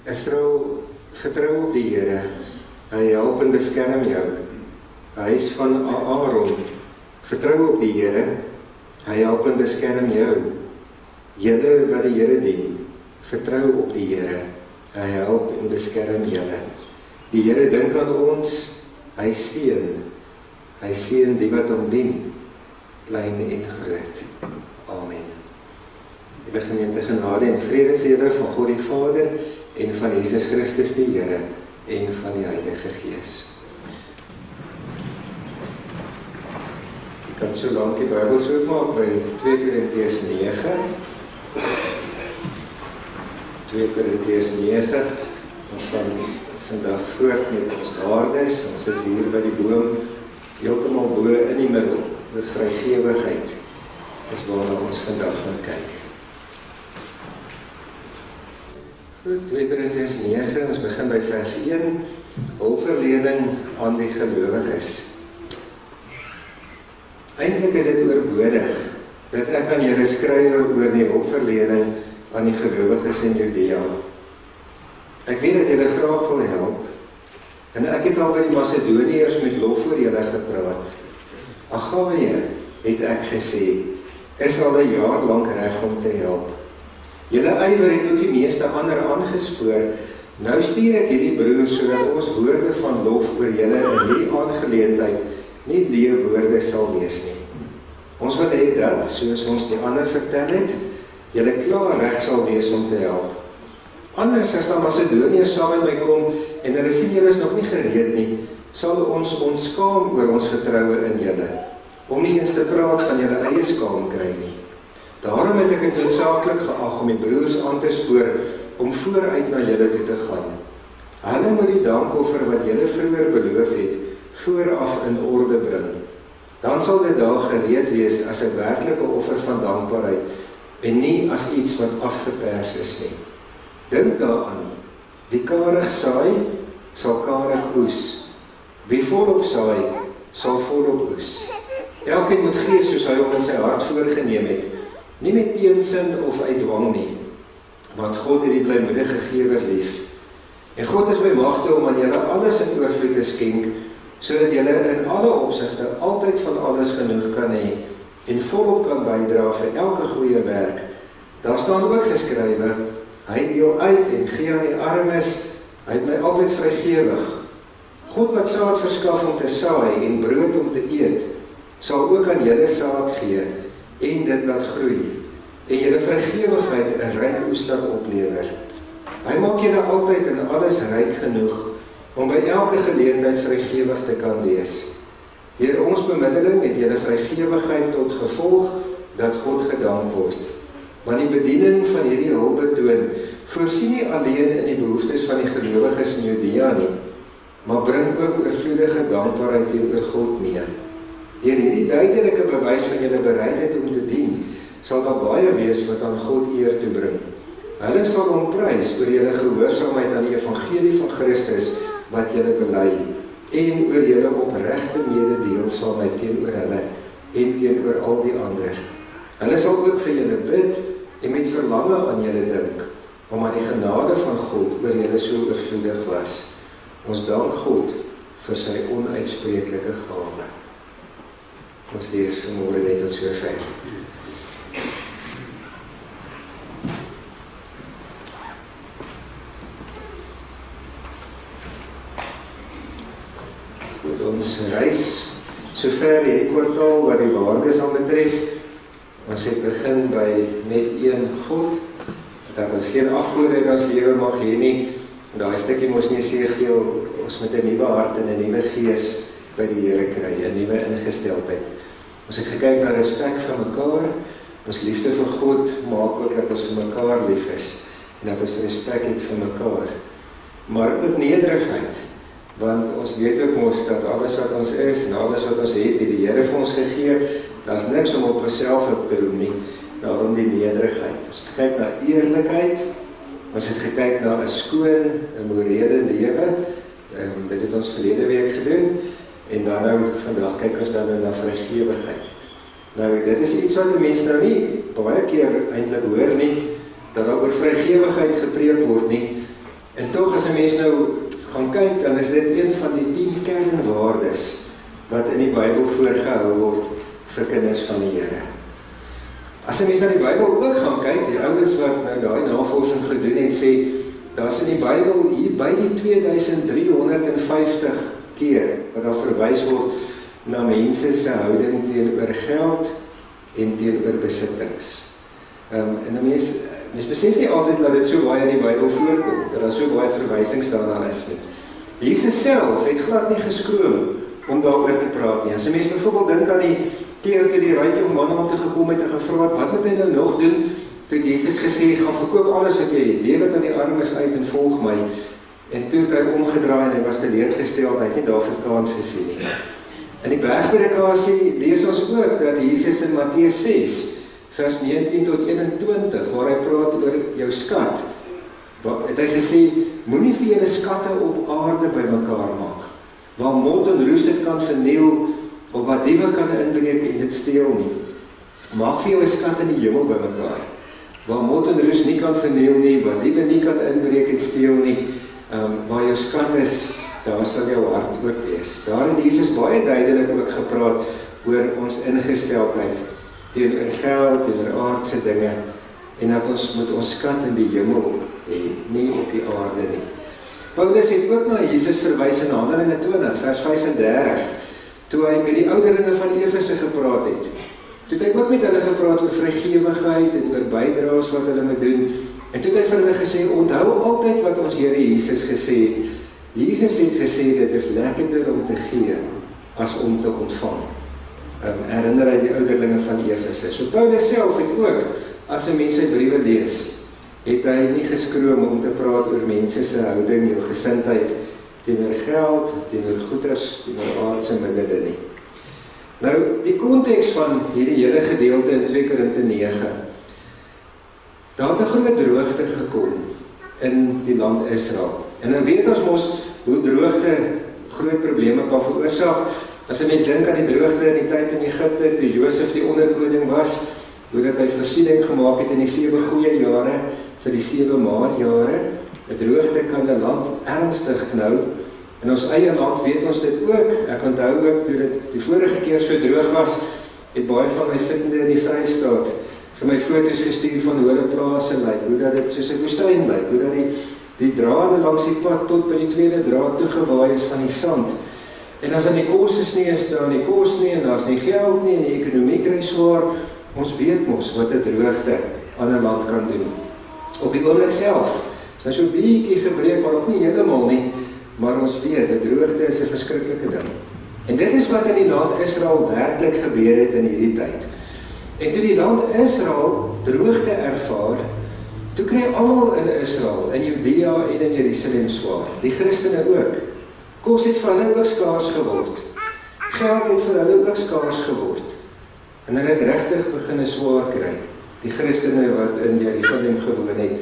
Israel, vertrou op die Here. Hy help en beskerm jou. Huis van Aaron, vertrou op die Here. Hy help en beskerm jou. Julle wat die Here dien, vertrou op die Here. Hy help en beskerm julle. Die Here dink aan ons, hy seën die wat hom dien, klein en groot. Amen. Die gemeente, genade en vrede vir julle van God die Vader en van Jesus Christus die Here en van die Heilige Gees. Jy kan so lank die Bybel so maak by 2 Korintiërs 9. 2 Korintiërs 9. Ons gaan vandag voort met ons waardes. Ons is hier by die boom, heeltemal bo in die middel, oor vrygewigheid. Dis waarna ons vandag gaan kyk. 2 Korintiërs 9, ons begin by vers 1, hulpverlening aan die gelowiges. Eintlik is dit oorbodig dat ek aan julle skryf oor die hulpverlening aan die gelowiges in Judea. Ek weet dat julle graag wil help, en ek het al by die Macedoniërs met lof oor julle gepraat. Agaia, het ek gesê, is al 'n jaar lank reg om te help. Julle ywer het ook die meeste ander aangespoor. Nou stuur ek hierdie broers sodat ons woorde van lof oor julle in hierdie aangeleentheid nie leë woorde sal wees nie. Ons wil hê dat, soos ons die ander vertel het, julle klaar reg sal wees om te help. Anders as dan Macedoniërs saam met my kom en hulle sien julle is nog nie gereed nie, sal ons skaam oor ons vertroue in julle, om nie eens te praat van julle eie skaam kry nie. Daarom het ek het noodsaaklik geag om die broers aan te spoor om vooruit na julle toe te gaan. Hulle moet die dankoffer wat julle vroeër beloof het, vooraf in orde bring. Dan sal dit daar gereed wees as 'n werklike offer van dankbaarheid en nie as iets wat afgepers is nie. Dink daaraan, wie karig saai, sal karig oes. Wie volop saai, sal volop oes. Elkeen moet gee soos hy hom in sy hart voorgenem het, nie met teensin of uit dwang nie, want God het die blymoedige gewer lief. En God is by magte om aan julle alles in oorvloed te skenk, sodat julle in alle opsigte altyd van alles genoeg kan hê en volop kan bydra vir elke goeie werk. Daar staan ook geskrywe, hy deel uit en gee aan die armes, hy bly altyd vrygewig. God wat saad verskaf om te saai en brood om te eet, sal ook aan julle saad gee en dit laat groei, en julle vrygewigheid 'n ryk oesdag oplewer. Hy maak julle altyd in alles ryk genoeg, om by elke geleentheid vrygewig te kan wees. Deur ons bemiddeling het julle vrygewigheid tot gevolg dat God gedank word. Want die bediening van hierdie hulp betoon, voorsien nie alleen in die behoeftes van die gelowiges in Judea nie, maar bring ook oorvloedige dankbaarheid teenoor God mee. Deur hierdie duidelike bewys van julle bereidheid om te dien, sal daar baie wees wat aan God eer toe bring. Hulle sal hom prys oor julle gehoorsaamheid aan die evangelie van Christus wat julle bely, en oor julle opregte mededeelsaamheid teenoor hulle en teenoor al die ander. Hulle sal ook vir julle bid en met verlange aan julle dink, omdat die genade van God oor julle so oorvloedig was. Ons dank God vir sy onuitspreeklike gawe. Ons lees vanmôre net tot sover. Ons reis sover hierdie kwartaal wat die waardes aan betref. Ons het begin by net een God, dat ons geen afgode in ons lewe mag hê nie. Daai stukkie mos nie sê geel, ons met 'n nuwe hart en 'n nuwe gees by die Here kry, 'n nuwe ingesteldheid. Ons het gekyk na respek vir mekaar, ons liefde vir God maak ook dat ons vir mekaar lief is en dat ons respek het vir mekaar. Maar ook nederigheid. Want ons weet ook mos dat alles wat ons is en alles wat ons het die Here vir ons gegee, daar's niks om op onsself te doen nie, daarom die nederigheid. Ons het gekyk na eerlikheid, ons het gekyk na 'n skoon, 'n morele lewe, dit het ons verlede week gedoen, en dan nou vandag kyk ons dan na vrygewigheid. Nou, dit is iets wat die mense nou nie baie keer eintlik hoor nie, dat daar oor vrygewigheid gepreek word nie. En tog as 'n mens nou gaan kyk, dan is dit een van die 10 kernwaardes wat in die Bybel voorgehou word vir kinders van die Here. As 'n mens na die Bybel ook gaan kyk, die ouens wat nou daai navorsing gedoen het, sê, daar's in die Bybel hier by die 2350 keer wat daar verwys word na mense se houding teenoor geld en teenoor besittings. En 'n mens besef nie altyd dat dit so baie in die Bybel voorkom, dat daar so baie verwysings daarna is nie. Jesus self het glad nie geskroom om daaroor te praat nie. As 'n mens byvoorbeeld dink aan die keer toe die ryk jong man om te gekom het en gevra het, wat moet hy nou nog doen? Toe het Jesus gesê, gaan verkoop alles wat jy het, deel dit aan die armes uit en volg my. En toe het hy omgedraai en hy was teleurgesteld, hy het nie daarvoor kans gesien nie. In die bergpredikasie lees ons ook dat Jesus in Matteus 6, vers 19 tot 21, waar hy praat oor jou skat, het hy gesê, moenie vir julle skatte op aarde bymekaar maak, waar mot en roes dit kan verniel, of wat diewe kan inbreek en dit steel nie. Maak vir jou 'n skat in die hemel bymekaar, waar mot en roes nie kan verniel nie, wat diewe nie kan inbreek en steel nie, waar jou skat is, daar sal jou hart ook wees. Daar het Jesus baie duidelik ook gepraat oor ons ingesteldheid teenoor geld, teenoor aardse dinge, en dat ons moet ons skat in die hemel hê, nie op die aarde nie. Paulus het ook na Jesus verwys in Handelinge 20, vers 35, toe hy met die ouderlinge van Efese gepraat het. Toe het hy ook met hulle gepraat oor vrygewigheid en oor bydraes wat hulle moet doen. En toe het hy vir hulle gesê, onthou altyd wat ons Here Jesus gesê het. Jesus het gesê, dit is lekkerder om te gee as om te ontvang. Herinner hy die ouderlinge van Efese. So Paulus self het ook, as 'n mens sy briewe lees, het hy nie geskroom om te praat oor mense se houding, jou gesindheid, teenoor geld, teenoor goederes, teenoor aardse middele nie. Nou, die konteks van hierdie hele gedeelte in 2 Korinte 9, daar het 'n groot droogte gekom in die land Israel. En nou weet ons mos hoe droogte groot probleme kan veroorsaak. As 'n mens dink aan die droogte in die tyd in Egipte, toe Josef die onderkoning was, hoe dat hy voorsiening gemaak het in die 7 goeie jare vir die 7 maar-jare. 'n Droogte kan 'n land ernstig knou. In ons eie land weet ons dit ook. Ek onthou ook, toe dit die vorige keer so droog was, het baie van my vriende in die Vrystaat vir my foto's gestuur van hoe hulle plase lyk, hoe dat dit soos 'n woestyn lyk, hoe dat die drade langs die pad tot by die tweede draad toegewaai is van die sand. En as dan die kos is nie, is daar nie kos nie, en daar is nie geld nie, en die ekonomie kry swaar, ons weet mos wat 'n droogte aan 'n land kan doen. Op die oomblik self, is nou so 'n bietjie gebreek, maar nog nie heeltemal nie, maar ons weet, 'n droogte is 'n verskriklike ding. En dit is wat in die land Israel werklik gebeur het in hierdie tyd. En toe die land Israel droogte ervaar, toe kry almal in Israel, in Judea en in Jerusalem swaar, die Christene ook. Kos het vir hulle ook skaars geword. Geld het vir hulle ook skaars geword. En hulle het regtig begin swaar kry, die Christene wat in Jerusalem gewoon het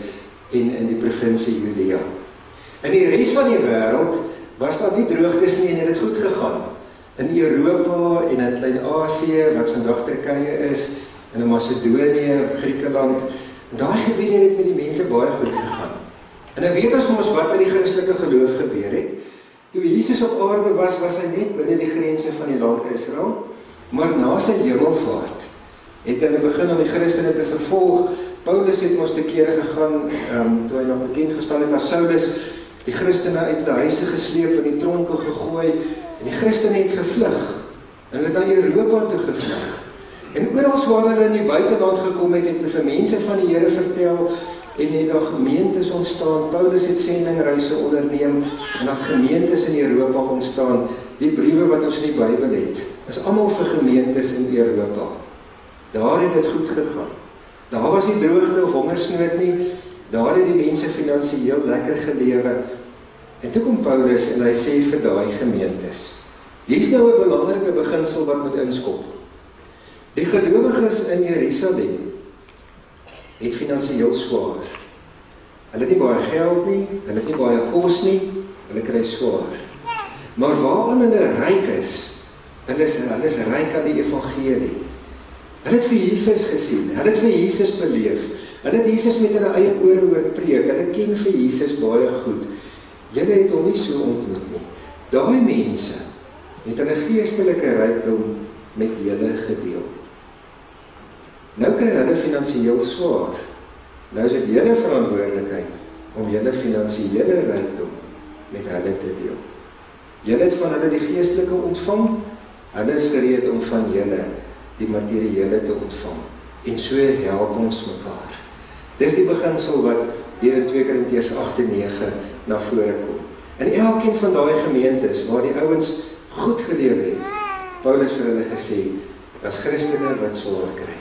en in die provinsie Judea. In die res van die wêreld was daar nie droogtes nie en het goed gegaan. In Europa en in Klein-Asië, wat vandag Turkye is, en in Macedonië, Griekeland, daai gebiede het met die mense baie goed gegaan. En nou weet ons mos wat met die Christelike geloof gebeur het. Toe Jesus op aarde was hy net binne die grense van die land Israel, maar na sy hemelvaart het hulle begin om die Christene te vervolg. Paulus het ons te kere gegaan, toe hy nog bekend gestaan het as Saulus, die Christene uit die huise gesleep en die tronke gegooi, en die Christene het gevlug, en hulle het na Europa toe gevlug. En oral waar hulle in die buiteland gekom het, het vir mense van die Here vertel, en het daar gemeentes ontstaan. Paulus het sendingreise onderneem, en dat gemeentes in Europa ontstaan. Die briewe wat ons in die Bybel het, is almal vir gemeentes in Europa. Daar het dit goed gegaan. Daar was nie droogte of hongersnood nie, daar het die mense finansiëel lekker gelewe. En toe kom Paulus en hy sê vir daai gemeentes, hier is nou 'n belangrike beginsel wat moet inskop. Die gelowiges in Jerusalem het finansiëel swaar. Hulle het nie baie geld nie, hulle het nie baie kos nie, hulle kry swaar. Maar waaraan hulle ryk is, hulle is ryk aan die evangelie. Hulle het vir Jesus gesien, hulle het vir Jesus beleef, Hulle het Jesus met hulle eie ore hoor preek, hulle ken vir Jesus baie goed. Julle het hom nie so ontmoet nie. Daai mense het hulle geestelike rykdom met julle gedeel. Nou kry hulle finansiëel swaar. Nou is dit julle verantwoordelikheid om julle finansiële rykdom met hulle te deel. Julle het van hulle die geestelike ontvang, hulle is gereed om van julle die materiële te ontvang. En so help ons mekaar. Dis die beginsel wat hier in 2 Korintiërs 8 en 9 na vore kom. En elkeen van daai gemeentes waar die ouens goed geleef het, Paulus vir hulle gesê, as Christene wat swaar kry,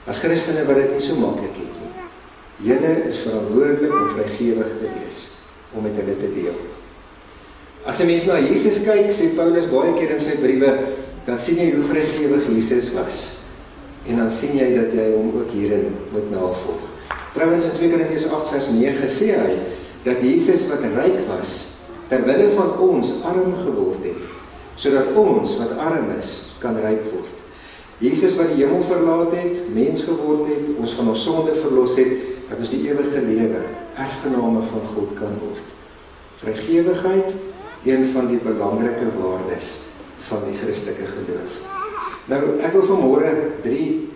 as Christene wat dit nie so maklik het nie, julle is verantwoordelik om vrygewig te wees, om met hulle te deel. As 'n mens na Jesus kyk, sê Paulus baie keer in sy briewe, dan sien jy hoe vrygewig Jesus was. En dan sien jy dat jy hom ook hierin moet navolg. Trouwens in 2 Korintiërs 8 vers 9 sê hy, dat Jesus wat ryk was, terwille van ons arm geword het, sodat ons wat arm is, kan ryk word. Jesus wat die hemel verlaat het, mens geword het, ons van ons sonde verlos het, dat ons die ewige lewe, erfgename van God kan word. Vrygewigheid, een van die belangrike waardes van die Christelike geloof. Nou, ek wil vanmôre 3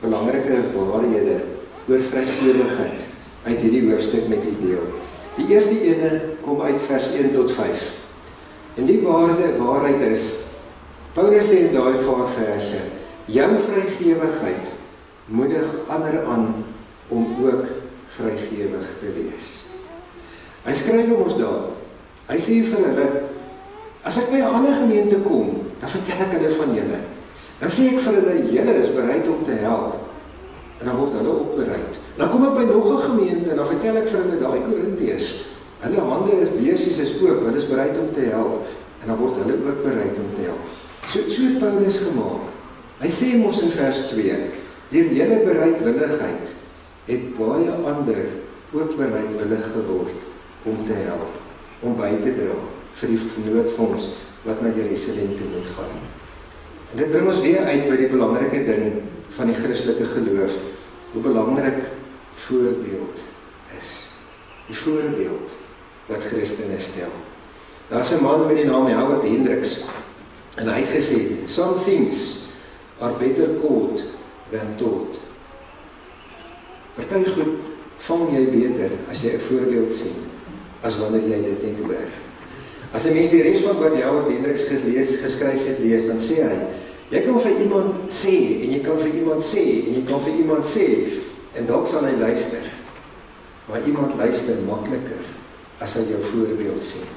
belangrike waarhede oor vrygewigheid uit hierdie hoofstuk met u deel. Die eerste ene kom uit vers 1 tot 5. En die waarheid is, Paulus sê in daai paar verse, jou vrygewigheid moedig ander aan om ook vrygewig te wees. Hy skryf ons daar, hy sê vir hulle, as ek by 'n ander gemeente kom, dan vertel ek hulle van julle. Dan sê ek vir hulle, julle is bereid om te help. En dan word hulle ook bereid. Dan kom ek by nog 'n gemeente en dan vertel ek vir hulle, daai Korintiërs, hulle hande is besies is oop, hulle is bereid om te help. En dan word hulle ook bereid om te help. So het Paulus gemaak. Hy sê mos in vers 2, deur julle bereidwilligheid het baie ander ook bereidwillig geword om te help, om by te dra vir die noodfonds wat na Jerusalem toe moet gaan. En dit bring ons weer uit by die belangrike ding van die Christelike geloof, hoe belangrik voorbeeld is. Die voorbeeld wat Christene stel. Daar's 'n man met die naam Howard Hendricks, en hy het gesê, some things are better called than taught. Party goed vang jy beter as jy 'n voorbeeld sien, as wanneer jy dit net hoor. As 'n mens die res van wat Howard Hendricks geskryf het lees, dan sê hy, jy kan vir iemand sê, en jy kan vir iemand sê, en jy kan vir iemand sê, en dalk sal hy luister. Maar iemand luister makliker, as hy jou voorbeeld sien.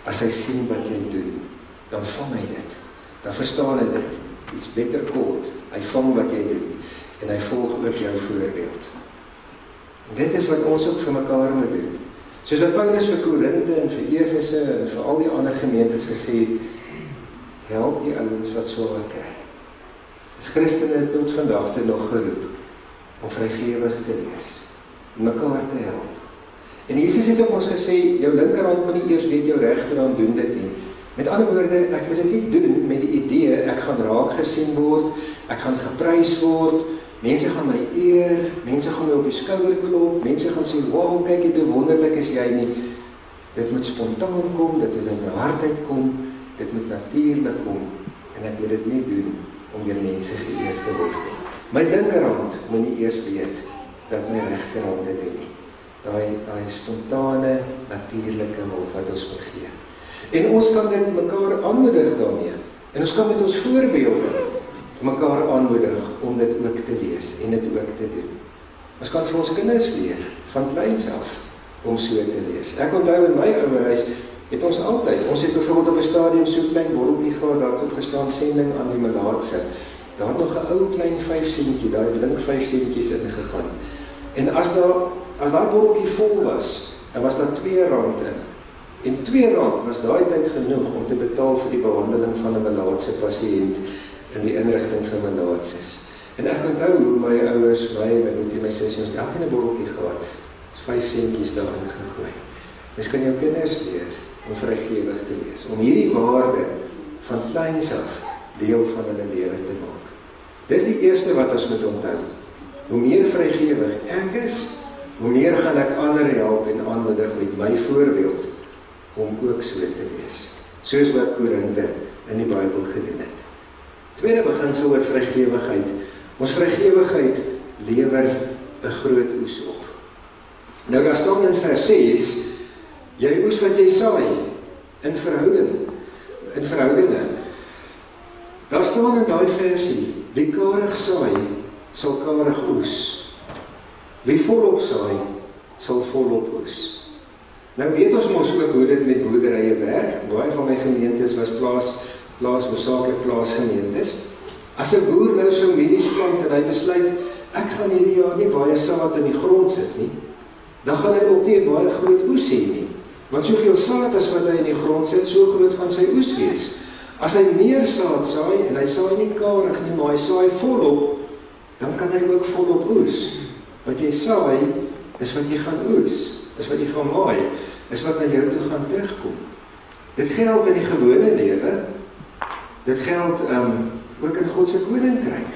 As hy sien wat jy doen, dan vang hy dit. Dan verstaan hy dit. It's better called. Hy vang wat jy doen, en hy volg ook jou voorbeeld. En dit is wat ons ook vir mekaar moet doen. Soos wat Paulus vir Korinte en vir Efese en vir al die ander gemeentes gesê het, help die ouens wat swaar kry. Is Christene tot vandag toe nog geroep om vrygewig te wees, om mekaar te help. En Jesus het ook ons gesê, jou linkerhand moet nie eers weet jou regterhand doen dit nie. Met ander woorde, ek wil dit nie doen met die idee, ek gaan raak gesien word, ek gaan geprys word, mense gaan my eer, mense gaan my op die skouer klop, mense gaan sê, wow, kyk hoe wonderlik is jy nie. Dit moet spontaan kom, dit moet in my hart uitkom, dit moet natuurlik kom, en ek wil dit nie doen om deur mense geëer te word nie. My linkerhand moet nie eers weet dat my regterhand dit doen nie. Daai spontane, natuurlike hulp wat ons moet gee. En ons kan dit mekaar aanmoedig daarmee. En ons kan met ons voorbeelde mekaar aanmoedig om dit ook te wees en dit ook te doen. Ons kan vir ons kinders leer, van kleins af, om so te lees. Ek onthou in my ouerhuis, het ons altyd, ons het bijvoorbeeld op 'n stadium so klein bordjie gehad, daar het gestaan sending aan die melaatse. Daar het nog 'n ou klein 5 sentjie, daar het blink 5 sentjies ingegaan. En as daai bordjie vol was, dan was daar R2 in. En R2 was daai tyd genoeg om te betaal vir die behandeling van 'n melaatse pasiënt in die inrigting vir melaatses. En ek onthou hoe my ouers, my broertjie en my sussie, ons elke 'n bordjie gehad, 5 sentjies daarin gegooi. Mens kan jou kinders leer om vrygewig te wees, om hierdie waarde van kleins af deel van hulle lewe te maak. Dis die eerste wat ons moet onthou. hoe meer vrygewig ek is, hoe meer gaan ek ander help en aanmoedig met my voorbeeld om ook so te wees, soos wat Korinthe in die Bybel gedoen het. Tweede beginsel oor vrygewigheid. Ons vrygewigheid lewer 'n groot oes op. Nou daar staan in vers 6, jy oes wat jy saai in verhoudinge. Daar staan in daai versie, wie karig saai, sal karig oes. Wie volop saai, sal volop oes. Nou weet ons mos ook hoe dit met boerderye werk. Baie van my gemeentes was hoofsaaklik plaasgemeentes. As 'n boer nou so medies plant en hy besluit, ek gaan hierdie jaar nie baie saad in die grond sit nie, dan gaan hy ook nie 'n baie groot oes hê nie. Want soveel saad as wat hy in die grond sit, so groot gaan sy oes wees. As hy meer saad saai, en hy saai nie karig nie, maar hy saai volop, dan kan hy ook volop oes. Wat jy saai, is wat jy gaan oes, is wat jy gaan maai, is wat na jou toe gaan terugkom. Dit geld in die gewone lewe, dit geld ook in God se koninkryk.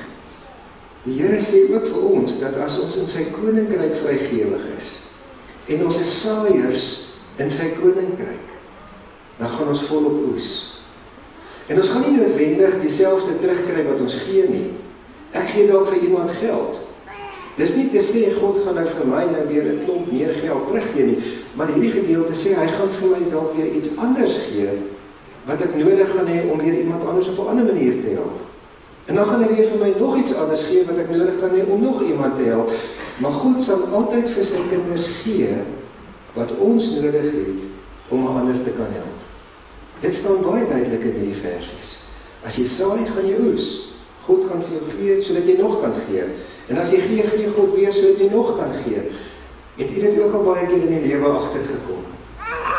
Die Here sê ook vir ons, dat as ons in sy koninkryk vrygewig is, en ons is saaiers in sy koninkryk, dan gaan ons volop oes. En ons gaan nie noodwendig dieselfde terugkry wat ons gee nie. Ek gee dalk vir iemand geld. Dis nie te sê, God gaan nou vir my nou weer 'n klomp meer geld teruggee nie, maar hierdie gedeelte sê, hy gaan vir my dalk weer iets anders gee, wat ek nodig gaan hê om weer iemand anders op 'n ander manier te help. En dan gaan hy weer vir my nog iets anders gee, wat ek nodig gaan hê om nog iemand te help. Maar God sal altyd vir sy kinders gee, wat ons nodig het, om 'n ander te kan help. Dit staan baie duidelik in hierdie versies. As jy saai, gaan jy oes. God gaan vir jou gee, sodat jy nog kan gee. En as jy gee God weer, sodat jy nog kan gee. Het jy dit ook al baie keer in die lewe agtergekom?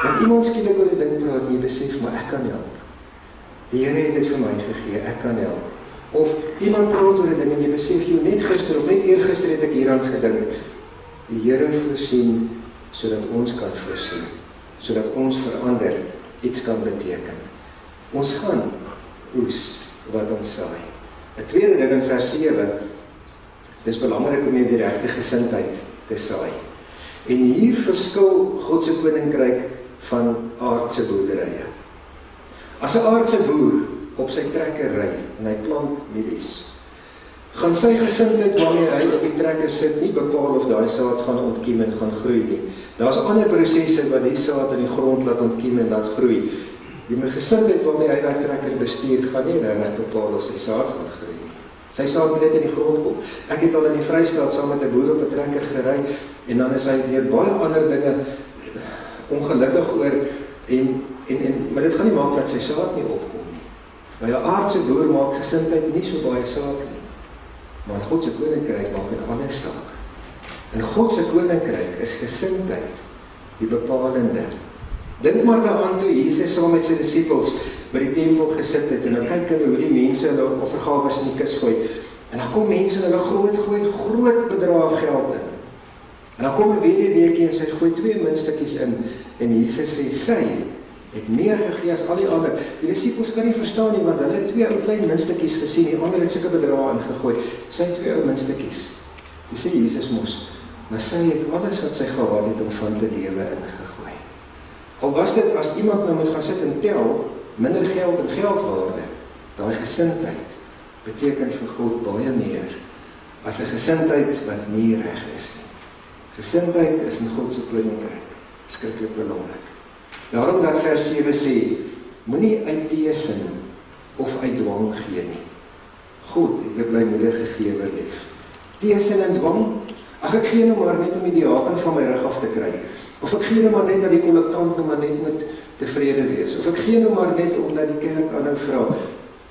Dat iemand skielik oor die ding praat en jy besef, maar ek kan help. Die Here het dit vir my gegee, ek kan help. Of iemand praat oor die ding en jy besef, net gister of net eergister het ek hieraan gedink. Die Here voorsien, sodat ons kan voorsien. Sodat ons verander iets kan beteken. Ons gaan oes wat ons saai. 'n tweede ding in vers 7, dis belangrik om in die regte gesindheid te saai. En hier verskil God se koninkryk van aardse boerderye. As 'n aardse boer op sy trekker ry en hy plant mielies, gaan sy gesindheid wanneer hy op die trekker sit nie bepaal of daai saad gaan ontkiem en gaan groei nie. Daar's ander prosesse wat die saad in die grond laat ontkiem en laat groei. Die gesindheid waarmee hy daai trekker bestuur, gaan nie regtig bepaal of sy saad gaan groei. Sy saad moet net in die grond kom. Ek het al in die Vrystaat saam met 'n boer op 'n trekker gery, en dan is hy deur baie ander dinge ongelukkig oor, maar dit gaan nie maak dat sy saad nie opkom nie. By 'n aardse boer maak gesindheid nie so baie saak nie. Maar in God se koninkryk maak dit ander saak. In God se koninkryk is gesindheid die bepalende. Dink maar daaraan toe Jesus saam met sy disippels by die tempel gesit het, en dan kyk hulle hoe die mense hulle offergawes in die kus gooi, en dan kom mense en hulle groot bedrag geld in. En dan kom 'n weduweetjie en sy gooi 2 muntstukkies in, en Jesus sê, sy het meer gegee as al die ander. Die disippels kan nie verstaan nie, want hulle het 2 ou klein muntstukkies gesien, die ander het sulke bedrae ingegooi, sy 2 ou muntstukkies. Die sê Jesus mos, maar sy het alles wat sy gehad het om van te lewe ingegooi. Al was dit, as iemand nou moet gaan sit en tel, minder geld en geldwaarde, daai gesindheid beteken vir God baie meer as 'n gesindheid wat nie reg is nie. Gesindheid is in God se koninkryk skrikkelik belangrik. Daarom dat vers 7 sê, moenie uit teesin of uit dwang gee nie. God het 'n blymoedige gewer lief. Teesin en dwang, ag ek gee nou maar net om die diaken van my rug af te kry. Of ek gee nou maar net dat die kollektant nou maar net moet tevrede wees. Of ek gee nou maar net omdat die kerk aanhou vra.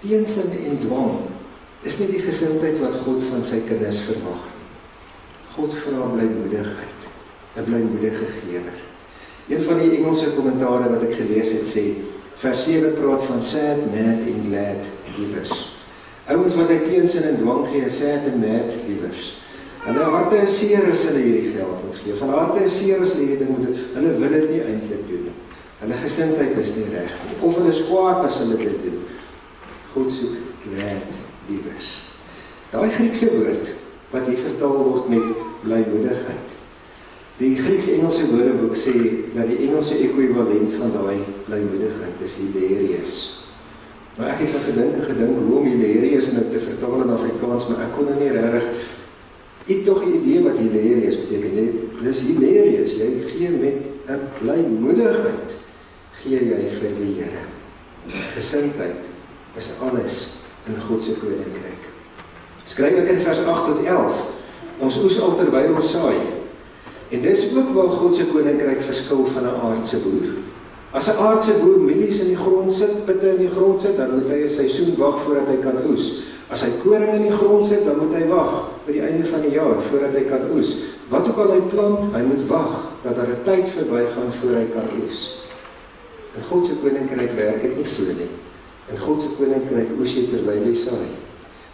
Teesin en dwang is nie die gesindheid wat God van sy kinders verwag. God vra blymoedigheid, 'n blymoedige gewer. Een van die Engelse kommentare wat ek gelees het sê, vers 7 praat van sad, mad en glad givers. Ouens wat hy teesin en dwang gee, sad en mad givers. Hulle harte is seer as hulle hierdie geld moet gee. Van harte is seer as hulle hierdie moet doen. Hulle wil dit nie eintlik doen nie. Hulle gesindheid is nie reg nie. Of hulle is kwaad as hulle dit doen. God soek glad givers. Daai Griekse woord wat hier vertaal word met blymoedigheid. Die Grieks-Engelse woordeboek sê dat die Engelse ekwivalent van daai blymoedigheid is hilarious. Maar ek het gedink hoe om hilarious nou te vertaal in Afrikaans, maar ek kon nou nie regtig. Ek het tog 'n idee wat hilarious beteken. Dis hilarious, jy gee met 'n blymoedigheid, gee jy vir die Here. Gesindheid is alles in God se koninkryk. Skryf ek in vers 8 tot 11, ons oes al terwyl ons saai. En dis ook waar God se koninkryk verskil van 'n aardse boer. As 'n aardse boer mielies in die grond sit, pitte in die grond sit, dan moet hy 'n seisoen wag voordat hy kan oes. As hy koring in die grond sit, dan moet hy wag vir die einde van die jaar voordat hy kan oes. Wat ook al hy plant, hy moet wag dat daar 'n tyd verbygaan voor hy kan oes. In God se koninkryk werk dit nie so nie. In God se koninkryk oes jy terwyl jy saai.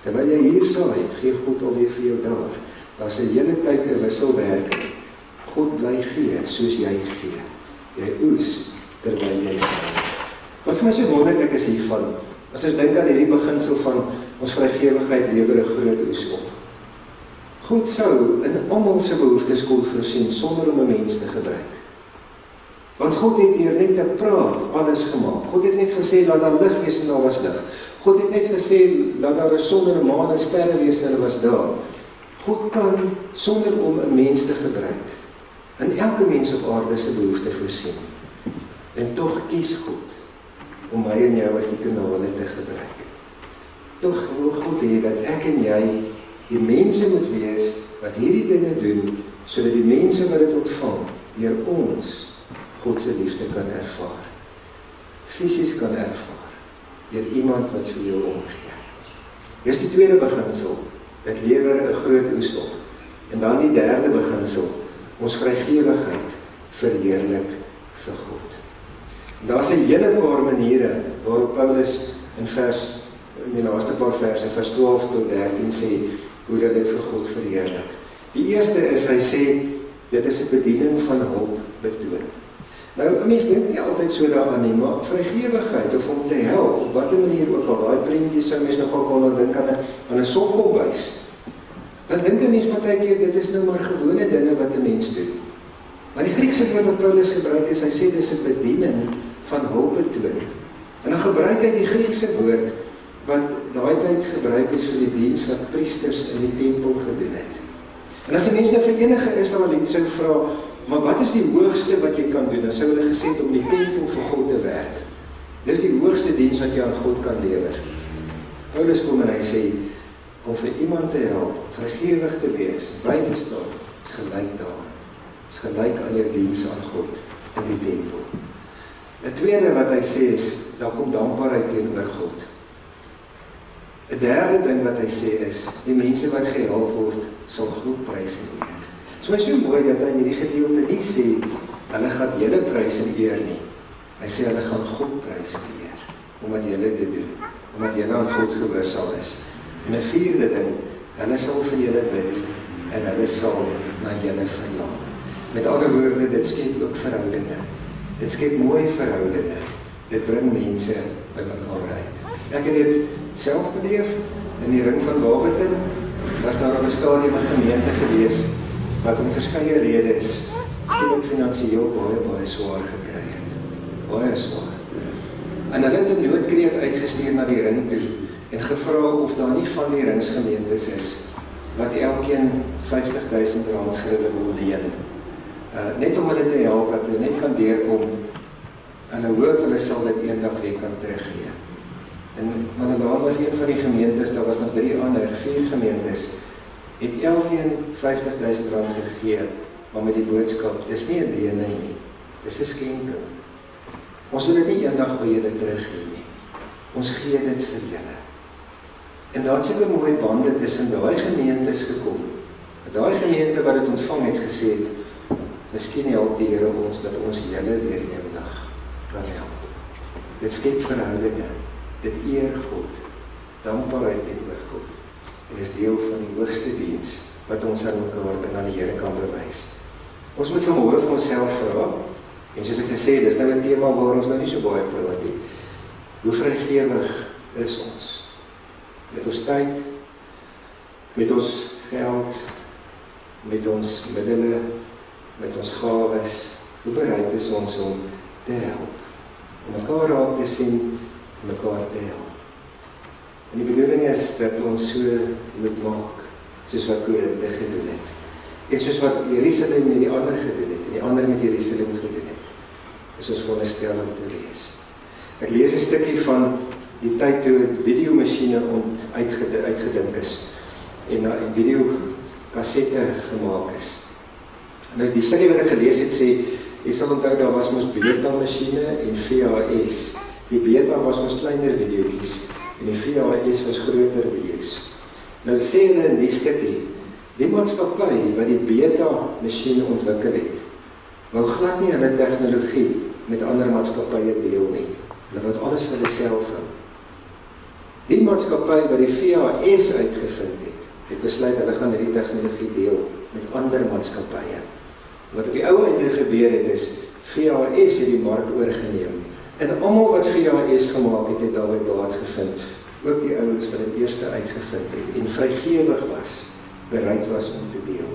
Terwyl jy hier saai, gee God alweer vir jou daar. Daar's 'n hele tyd 'n wisselwerking. God bly gee soos jy gee. Jy oes terwyl jy saai. Wat vir my so wonderlik is hiervan, as ons dink aan hierdie beginsel van ons vrygewigheid lewer 'n groot oes op. God sou in almal se behoeftes kon voorsien sonder om 'n mens te gebruik. Want God het hier net te praat alles gemaak. God het net gesê laat daar lig wees en daar was lig. God het net gesê laat daar 'n son en 'n maan en sterre wees en hulle was daar. God kan sonder om 'n mens te gebruik in elke mens op aarde se behoefte voorsien. En tog kies God om my en jou as die kanale te gebruik. Tog wil God hê dat ek en jy die mense moet wees wat hierdie dinge doen, sodat die mense wat dit ontvang deur ons God se liefde kan ervaar. Fisies kan ervaar deur iemand wat vir jou omgee. Dis die tweede beginsel, dit lewer 'n groot oes op. En dan die derde beginsel, ons vrygewigheid verheerlik vir God. Daar's 'n hele paar maniere waarop Paulus in die laaste paar verse, vers 12 tot 13 sê, hoe dat dit vir God verheerlik. Die eerste is, hy sê, dit is 'n bediening van hulp betoon. Nou, 'n mens dink nie altyd so daaraan nie, maar vrygewigheid of om te help, op watter manier ook al, daai prentjie sou mens nogal kon dink aan 'n sokkelbuis. Dan dink 'n mens partykeer, dit is nou maar gewone dinge wat 'n mens doen. Maar die Griekse woord wat Paulus gebruik is, hy sê dis 'n bediening van hulp betoon. En dan gebruik hy die Griekse woord wat daai tyd gebruik is vir die diens wat priesters in die tempel gedoen het. En as 'n mens nou vir enige Israeliet sou vra, maar wat is die hoogste wat jy kan doen? Dan sou hulle gesê om die tempel vir God te werk. Dis die hoogste diens wat jy aan God kan lewer. Paulus kom en hy sê, om vir iemand te help, vrygewig te wees, by te staan, is gelyk daaraan. Is gelyk aan jou diens aan God in die tempel. 'n tweede wat hy sê is, daar kom dankbaarheid teenoor God. 'n derde ding wat hy sê is, die mense wat gehelp word, sal God prys en eer. So is so mooi dat hy in hierdie gedeelte nie sê, hulle gaan julle prys en eer nie. Hy sê, hulle gaan God prys en eer, omdat julle dit doen, omdat julle aan God gehoorsaam is. En 'n vierde ding, hulle sal vir julle bid, en hulle sal na julle verlang. Met ander woorde, dit skep ook verhoudinge. Dit skep mooi verhoudinge. Dit bring mense by mekaar uit. Ek het dit self beleef in die ring van Barberton. Was daar op 'n stadium 'n gemeente gewees wat om verskeie redes skielik finansiëel baie swaar gekry het. Baie swaar. En hulle het 'n noodkreet uitgestuur na die ring toe en gevra of daar nie van die ringsgemeentes is wat elkeen R50.000 vir hulle wil leen. Net om hulle te help dat hulle net kan deurkom en hulle hoop hulle sal dit eendag weer kan teruggee. En Manalaar was een van die gemeentes, daar was nog 3 ander, 4 gemeentes, het elkeen R50.000 gegee, maar met die boodskap, dis nie 'n lening nie, dis 'n skenking. Ons wil dit nie eendag by julle teruggee nie. Ons gee dit vir julle. En daar het seker mooi bande tussen daai gemeentes gekom. Daai gemeente wat dit ontvang het gesê, miskien help die Here ons dat ons julle weer eendag kan help. Dit skep verhoudinge. Dit eer God, dankbaarheid teenoor God. En is deel van die hoogste diens wat ons aan mekaar en aan die Here kan bewys. Ons moet vanmôre vir onsself vra, en soos ek gesê, dis nou 'n tema waar ons nou nie so baie praat nie. Hoe vrygewig is ons? Met ons tyd, met ons geld, met ons middele, met ons gawes, hoe bereid is ons om te help, om mekaar raak te sien, om mekaar te help. En die bedoeling is dat ons so moet maak, soos wat Korinthe gedoen het. En soos wat Jerusalem met die ander gedoen het, en die ander met Jerusalem gedoen het, is ons veronderstel om te lees. Ek lees 'n stukkie van die tyd toe videomasiene uitgedink is, en videokassette gemaak is. Nou die stukkie wat ek gelees het sê, jy sal onthou, daar was ons beta-masiene en VHS. Die beta was ons kleiner video's, en die VHS was groter video's. Nou sê hulle in die stukkie, die maatskappy wat die beta-masjiene ontwikkel het, wou glad nie hulle tegnologie met ander maatskappye deel nie. Hulle wat alles vir hulle self hou. Die maatskappy wat die VHS uitgevind het besluit hulle gaan hierdie tegnologie deel met ander maatskappye. Wat op die ou einde gebeur het is, VHS het die mark oorgeneem. En almal wat VHS gemaak het, het daarby baat gevind. Ook die ouens wat dit eerste uitgevind het en vrygewig was, bereid was om te deel.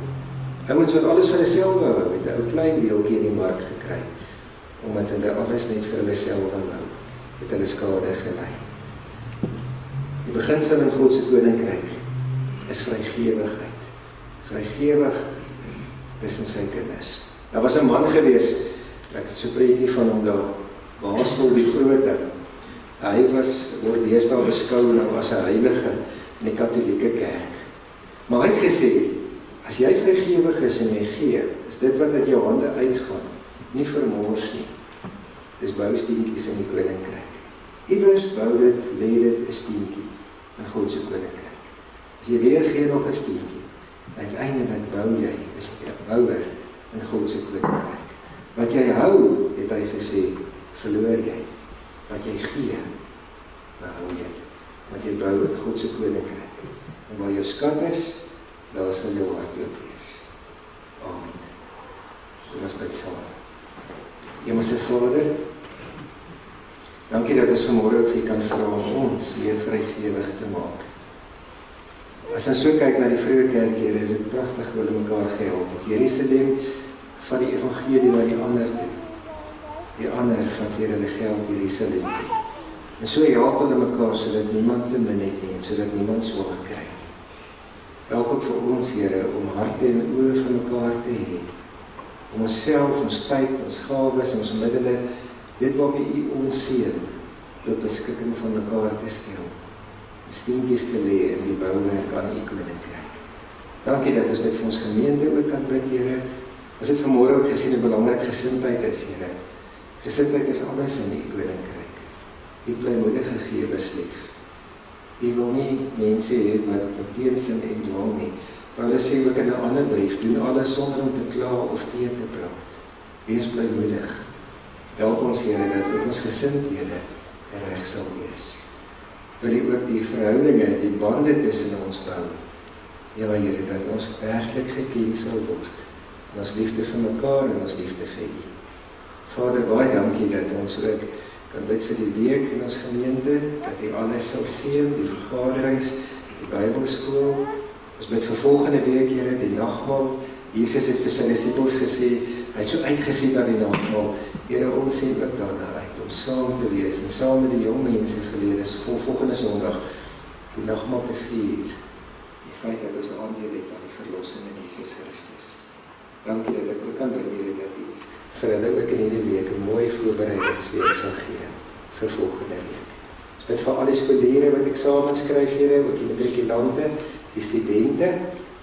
Ouens wat alles vir hulle self wou, het 'n ou klein deeltjie in die mark gekry, omdat hulle alles net vir hulle self wou, het hulle skade gelei. Die beginsel in God se koninkryk is vrygewigheid. Vrygewig tussen sy kinders. Daar was 'n man gewees, ek het so 'n prentjie van hom daar, Basel die Grote. Hy word deesdae beskou nou as 'n heilige in die Katolieke Kerk. Maar hy het gesê, as jy vrygewig is en jy gee, is dit wat uit jou hande uitgaan, nie vermors nie. Dis bousteentjies in die koninkryk. Iewers bou dit, lê dit 'n steentjie in God se koninkryk. As jy weer gee nog 'n steentjie, uiteindelik bou jy, is jy 'n bouer in God se koninkryk. Wat jy hou, het hy gesê, verloor jy. Wat jy gee, behou jy. Wat jy bou in God se koninkryk. En waar jou skat is, daar sal jou hart ook wees. Amen. Dit was bid saam. Hemelse Vader, dankie dat ons vanmôre ook hier kan vra om ons weer vrygewig te maak. As ons so kyk na die vroeë kerk, Here, is dit pragtig hoe hulle mekaar gehelp het. Jerusalem van die evangelie na die ander toe. Die ander vat weer hulle geld Jerusalem toe. En so help hulle mekaar sodat niemand te min het nie, en sodat niemand swaar kry nie. Help ook vir ons, Here, om harte en oë vir mekaar te hê. Om onsself, ons tyd, ons gawes, ons middele, dit waarmee U ons seën, tot beskikking van mekaar te stel. Steentjies te lê in die bouwerk aan U koninkryk. Dankie dat ons dit vir ons gemeente ook kan bid, Here. Ons het vanmôre ook gesien hoe belangrik gesindheid is, Here. Gesindheid is alles in U koninkryk. U blymoedige gewers lief. U wil nie mense hê met teensin en dwang nie. Paulus sê ook in 'n ander brief, doen alles sonder om te kla of te praat. Wees blymoedig. Help ons, Here, dat ook ons gesindhede reg sal wees. Wil U ook die verhoudinge, die bande tussen ons bou. Ja, Here, dat ons werklik geken sal word. En ons liefde vir mekaar en ons liefde vir U. Vader, baie dankie dat ons ook kan bid vir die week in ons gemeente, dat U alles sal seën, die vergaderings, die Bybelskool. Ons bid vir volgende week, Here, die nagmaal. Jesus het vir sy disippels gesê, hy het so uitgesien na die nagmaal. Here, ons sien ook daarna uit om saam te wees en saam met die jong mense geleer is volgende Sondag die nagmaal te vier. Die feit dat ons aandeel het aan die verlossing in Jesus Christus. Dankie dat ek ook kan bid, Here, dat U vir hulle ook in hierdie week 'n mooi voorbereidingsweek sal gee vir volgende week. Ons bid vir al die skooliere wat eksamens skryf, Here, ook die matrikulante, die studente.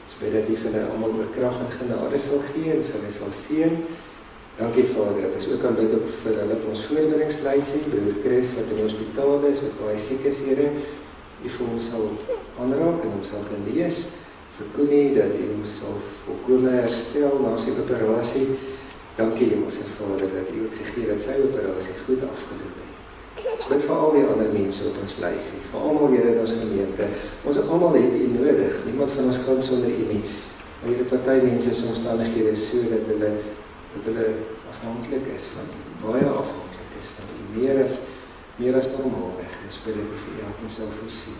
Ons bid dat U vir hulle almal oor krag en genade sal gee en vir hulle sal seën. Dankie, Vader, dat ons ook kan bid op vir hulle op ons voorbereidingslysie, broer Chris wat in die hospitaal is, wat baie siek is, Here. U vir ons sal aanraak en ons sal genees. Vir Koenie, dat U ons sal volkome herstel na sy operasie. Dankie, Hemelse Vader, dat U ook gegee dat sy operasie goed afgeloop het. Ons bid vir al die ander mense op ons lysie, vir almal, Here, in ons gemeente. Ons almal het U nodig, niemand van ons kan sonder U nie. Maar Here, party mense se omstandighede is so dat hulle afhanklik is van U, baie afhanklik is van U, meer as normaalweg. Ons bid dat U vir elkeen sal voorsien.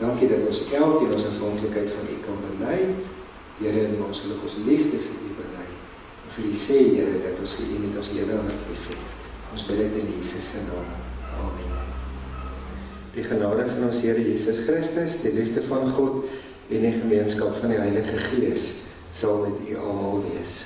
Dankie dat ons elkeen ons afhanklikheid van U kan bely. Here, en ons wil ook ons liefde vir U bely. En vir U sê, Here, dat ons vir U met ons hele hart liefhet. Ons bid dit in Jesus se naam. Amen. Die genade van ons Here Jesus Christus, die liefde van God en die gemeenskap van die Heilige Gees sal met U almal wees.